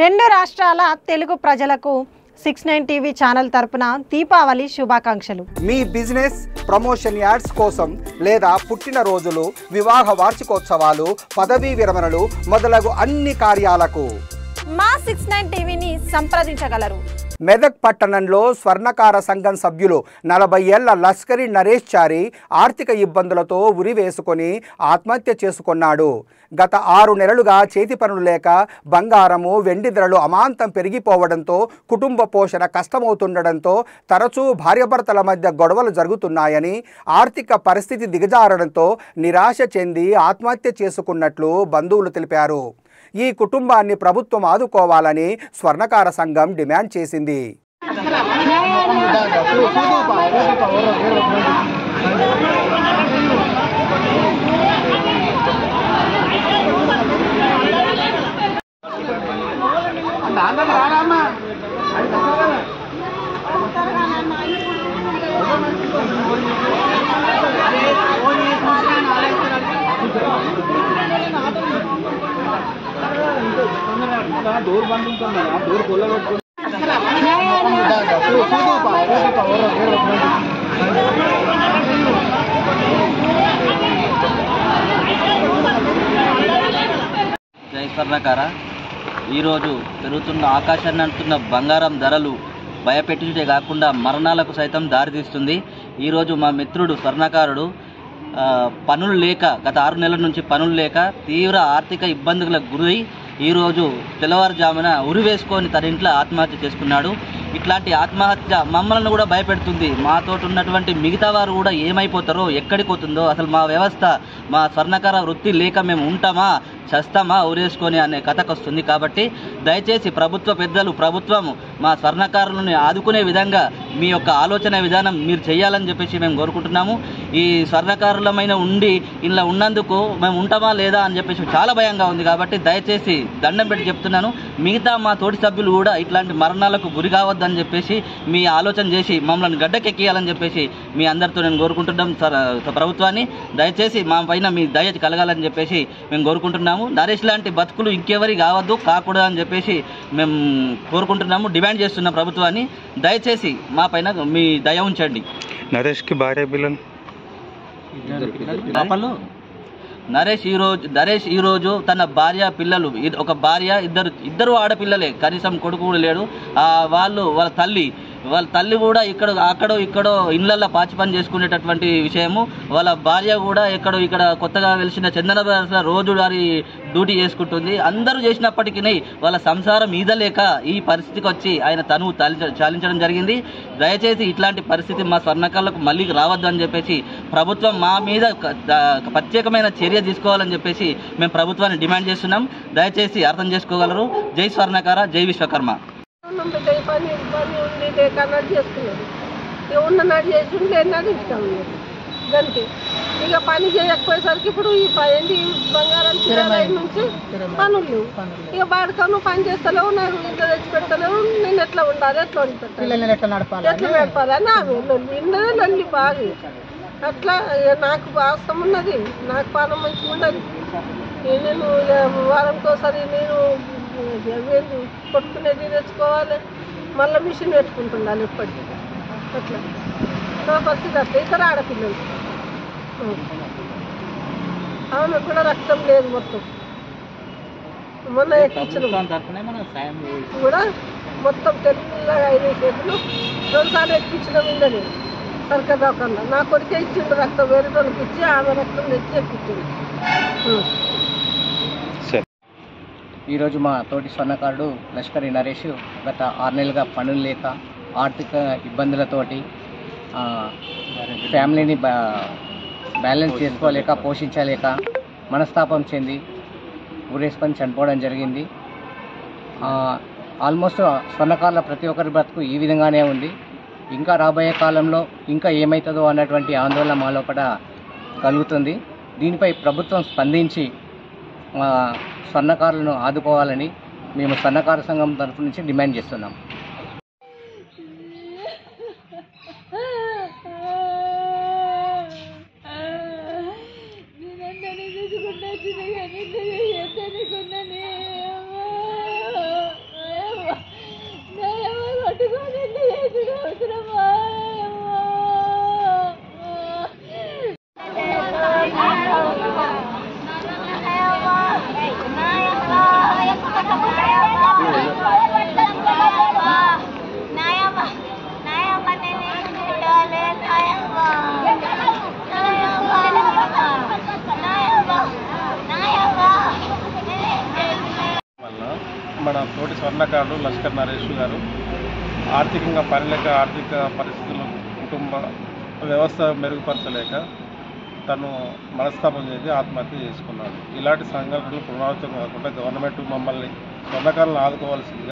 రెండు రాష్ట్రాల తెలుగు ప్రజలకు 69 టీవీ ఛానల్ తరపున దీపావళి శుభాకాంక్షలు. మీ బిజినెస్ ప్రమోషన్ యాడ్స్ కోసం లేదా పుట్టినరోజులు, వివాహ వార్షికోత్సవాలు, పదవీ విరమణలు మొదలగు అన్ని కార్యాలకు మా 69 టీవీని సంప్రదించగలరు. మెదక్ పట్టణంలో స్వర్ణకార సంఘం సభ్యులు 40 ఏళ్ల లస్కరీ నరేష్ చారి ఆర్థిక ఇబ్బందులతో ఉరివేసుకొని ఆత్మహత్య చేసుకున్నాడు. గత 6 నెలలుగా చేతి పనులు లేక బంగారము, వెండి ధరలు అమాంతం పెరిగిపోవడంతో కుటుంబ పోషణ కష్టమవుతుండడంతో తరచూ భార్యాభర్తల మధ్య గొడవలు జరుగుతున్నాయని, ఆర్థిక పరిస్థితి దిగజారడంతో నిరాశ చెంది ఆత్మహత్య చేసుకున్నట్లు బంధువులు తెలిపారు. ఈ కుటుంబాన్ని ప్రభుత్వం ఆదుకోవాలని స్వర్ణకార సంఘం డిమాండ్ చేసింది. డోర్ బంద్ ఉంటుంది, డోర్ కొల్లగొట్టు. జై స్వర్ణకార. ఈరోజు పెరుగుతున్న ఆకాశాన్ని అంటున్న బంగారం ధరలు భయపెట్టుటే కాకుండా మరణాలకు సైతం దారితీస్తుంది. ఈరోజు మా మిత్రుడు స్వర్ణకారుడు పనులు లేక గత 6 నెలల నుంచి పనులు లేక తీవ్ర ఆర్థిక ఇబ్బందులకు గురై ఈరోజు తెల్లవారుజామున ఉరివేసుకొని తన ఇంట్లో ఆత్మహత్య చేసుకున్నాడు. ఇట్లాంటి ఆత్మహత్య మమ్మల్ని కూడా భయపెడుతుంది. మాతో ఉన్నటువంటి మిగతా వారు కూడా ఏమైపోతారో, ఎక్కడికి పోతుందో, అసలు మా వ్యవస్థ, మా స్వర్ణకార వృత్తి లేక మేము ఉంటామా, చస్తామా ఉరేసుకొని అనే కథకు వస్తుంది. కాబట్టి దయచేసి ప్రభుత్వ పెద్దలు, ప్రభుత్వం మా స్వర్ణకారులను ఆదుకునే విధంగా మీ యొక్క ఆలోచన విధానం మీరు చేయాలని చెప్పేసి మేము కోరుకుంటున్నాము. ఈ స్వర్ణకారులమైన ఉండి ఇలా ఉన్నందుకు మేము ఉంటామా లేదా అని చెప్పేసి చాలా భయంగా ఉంది. కాబట్టి దయచేసి దండం పెట్టి చెప్తున్నాను, మిగతా మా తోటి సభ్యులు కూడా ఇట్లాంటి మరణాలకు గురి కావద్దని చెప్పేసి మీ ఆలోచన చేసి మమ్మల్ని గడ్డకెక్కియాలని చెప్పేసి మీ అందరితో నేను కోరుకుంటున్నాం. ప్రభుత్వాన్ని దయచేసి మా పైన మీ దయ కలగాలని చెప్పేసి మేము కోరుకుంటున్నాము. నరేష్ లాంటి బతుకులు ఇంకెవరి కావద్దు, కాకూడదు అని చెప్పేసి మేము కోరుకుంటున్నాము, డిమాండ్ చేస్తున్నాం ప్రభుత్వాన్ని. దయచేసి మా పైన మీ దయ ఉంచండి. నరేష్కి భార్య పిల్లలు నరేష్ ఈరోజు తన భార్య, పిల్లలు, ఒక భార్య, ఇద్దరు ఆడపిల్లలే, కనీసం కొడుకు కూడా లేడు. వాళ్ళ తల్లి కూడా ఇక్కడో ఇళ్లల్లో పాచి పని చేసుకునేటటువంటి విషయము. వాళ్ళ భార్య కూడా ఇక్కడ కొత్తగా వెలిసిన చందన రోజు వారి డ్యూటీ చేసుకుంటుంది. అందరూ చేసినప్పటికీ వాళ్ళ సంసారం ఈదలేక ఈ పరిస్థితికి వచ్చి ఆయన చాలించడం జరిగింది. దయచేసి ఇట్లాంటి పరిస్థితి మా స్వర్ణకారులకు మళ్ళీ రావద్దు అని చెప్పేసి ప్రభుత్వం మా మీద ప్రత్యేకమైన చర్య తీసుకోవాలని చెప్పేసి మేము ప్రభుత్వాన్ని డిమాండ్ చేస్తున్నాం. దయచేసి అర్థం చేసుకోగలరు. జై స్వర్ణకార, జై విశ్వకర్మ. పని ఉంది లేక అన్నట్టు చేసుకున్నాడు. ఉన్నట్టు చేసి లేనట్టు ఇష్టం ఉన్నది దానికి. ఇక పని చేయకపోయేసరికి ఇప్పుడు ఈ ఏంటి బంగారం నుంచి పనులు లేవు. ఇక బాడకను పని చేస్తలేవు, నాకు ఇంట్లో తెచ్చి పెట్టలేవు. నేను ఎట్లా ఉండాలి, ఎట్లా వండి పెట్టాలి, ఎట్లా నడపాలని ఆమె ఉన్నదే లొల్లి బాగా. అట్లా నాకు అవసరం ఉన్నది, నాకు పానం మంచిగా ఉన్నది. నేను వారంకోసారి నేను కొట్టుకునేది తెచ్చుకోవాలి, మళ్ళీ మిషన్ పెట్టుకుంటుండాలి ఎప్పటికీ. అట్లా నా పరిస్థితి అట్లా. ఇద్దరు ఆడపిల్లలు, ఆమెకు కూడా రక్తం లేదు. మొత్తం మొన్న ఎక్కించిన కూడా మొత్తం తెల్లగా 5 చేతులు 2 సార్లు ఎక్కించిన ఉందని సర్కారు దవాఖాన. నా కొడుకే ఇచ్చిండు రక్తం, వేరే వాళ్ళకి ఇచ్చి ఆమె రక్తం తెచ్చి ఎక్కించింది. ఈరోజు మా తోటి స్వర్ణకారుడు లష్కరీ నరేష్ గత 6 నెలలుగా పనులు లేక ఆర్థిక ఇబ్బందులతోటి ఫ్యామిలీని బ్యాలెన్స్ చేసుకోలేక, పోషించలేక మనస్తాపం చెంది ఊరేసుకొని చనిపోవడం జరిగింది. ఆల్మోస్ట్ స్వర్ణకారుల ప్రతి ఒక్కరి బ్రతుకు ఈ విధంగానే ఉంది. ఇంకా రాబోయే కాలంలో ఇంకా ఏమవుతుందో అన్నటువంటి ఆందోళన మా లోపల కలుగుతుంది. దీనిపై ప్రభుత్వం స్పందించి స్వర్ణకారులను ఆదుకోవాలని మేము స్వర్ణకార సంఘం తరఫు నుంచి డిమాండ్ చేస్తున్నాం. చిన్నగా మన తోటి స్వర్ణకారుడు లష్కర్ నరేష్ గారు ఆర్థికంగా పనిలేక ఆర్థిక పరిస్థితులు కుటుంబ వ్యవస్థ మెరుగుపరచలేక తను మనస్తాపం చేసి ఆత్మహత్య చేసుకున్నాడు. ఇలాంటి సంఘటనలు పునరావృతం కాకుండా గవర్నమెంట్ మమ్మల్ని స్వర్ణకారులను ఆదుకోవాల్సిందిగా